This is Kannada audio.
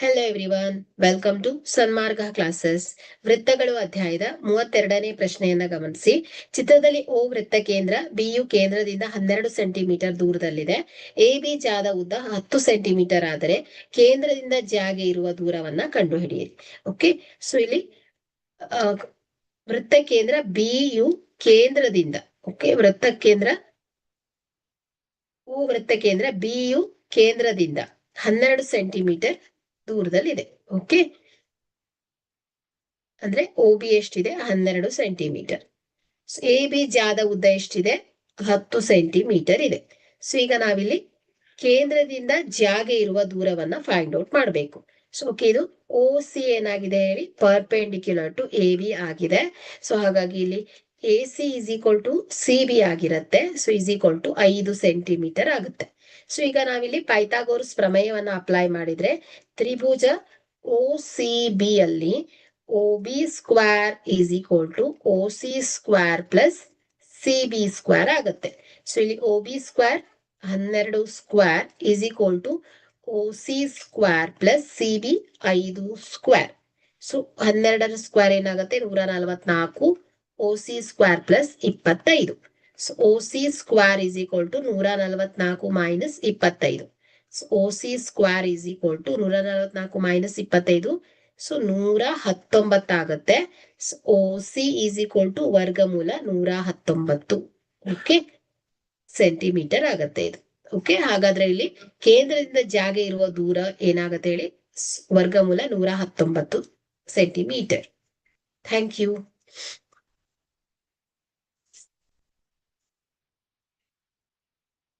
Hello everyone, welcome to Sanmarga classes. ವೃತ್ತಗಳು ಅಧ್ಯಾಯದ 32ನೇ ಪ್ರಶ್ನೆಯನ್ನ ಗಮನಿಸಿ. ಚಿತ್ರದಲ್ಲಿ ಓ ವೃತ್ತ ಕೇಂದ್ರ, ಬಿಯು ಕೇಂದ್ರದಿಂದ 12 ಸೆಂಟಿಮೀಟರ್ ದೂರದಲ್ಲಿದೆ. ಎ ಬಿ ಜಾದ ಉದ್ದ 10 ಸೆಂಟಿಮೀಟರ್ ಆದರೆ ಕೇಂದ್ರದಿಂದ ಜಾಗೆ ಇರುವ ದೂರವನ್ನ ಕಂಡುಹಿಡಿಯಿರಿ. ಓಕೆ, ಸೊ ಇಲ್ಲಿ ವೃತ್ತ ಕೇಂದ್ರ ಬಿಯು ಕೇಂದ್ರದಿಂದ, ಓಕೆ, ವೃತ್ತ ಕೇಂದ್ರ ಓ ವೃತ್ತ ಕೇಂದ್ರ ಬಿಯು ಕೇಂದ್ರದಿಂದ 12 ಸೆಂಟಿಮೀಟರ್ ದೂರದಲ್ಲಿದೆ. ಓಕೆ, ಅಂದ್ರೆ ಒ ಬಿ ಎಷ್ಟಿದೆ? 12 ಸೆಂಟಿಮೀಟರ್. ಎ ಬಿ ಜಾದ ಉದ್ದ ಎಷ್ಟಿದೆ? 10 ಸೆಂಟಿಮೀಟರ್ ಇದೆ. ಸೊ ಈಗ ನಾವಿಲ್ಲಿ ಕೇಂದ್ರದಿಂದ ಜಾಗೆ ಇರುವ ದೂರವನ್ನ ಫೈಂಡ್ ಔಟ್ ಮಾಡಬೇಕು. ಸೊ ಓಕೆ, ಇದು ಓ ಸಿ ಏನಾಗಿದೆ ಹೇಳಿ? ಪರ್ಪೆಂಡಿಕ್ಯುಲರ್ ಟು ಎ ಬಿ ಆಗಿದೆ. ಸೊ ಹಾಗಾಗಿ ಇಲ್ಲಿ A C is equal to C B ಆಗಿರುತ್ತೆ. So is equal to 5 centimetre ಆಗುತ್ತೆ. ಸೊ ಈಗ ನಾವಿಲ್ಲಿ ಪೈಥಾಗೋರಸ್ ಪ್ರಮೇಯವನ್ನ ಅಪ್ಲೈ ಮಾಡಿದ್ರೆ ತ್ರಿಭುಜ ಒ ಸಿ ಬಿ ಅಲ್ಲಿ O B square is equal to O C square plus C B square ಆಗುತ್ತೆ. ಸೊ ಇಲ್ಲಿ O B square 12 square is equal to O C square plus C B 5 square. So 12ರ ಸ್ಕ್ವೇರ್ ಏನಾಗುತ್ತೆ? 144. O C square plus 25. So O C square is equal to 144 minus 25. So O C square is equal to 144 minus 25, so 119 ಆಗುತ್ತೆ. O C is equal to ವರ್ಗಮೂಲ 119, ಓಕೆ, ಸೆಂಟಿಮೀಟರ್ ಆಗತ್ತೆ ಇದು. ಓಕೆ, ಹಾಗಾದ್ರೆ ಇಲ್ಲಿ ಕೇಂದ್ರದಿಂದ ಜಾಗೆ ಇರುವ ದೂರ ಏನಾಗತ್ತೆ ಹೇಳಿ? ವರ್ಗಮೂಲ 119 ಸೆಂಟಿಮೀಟರ್. Thank you.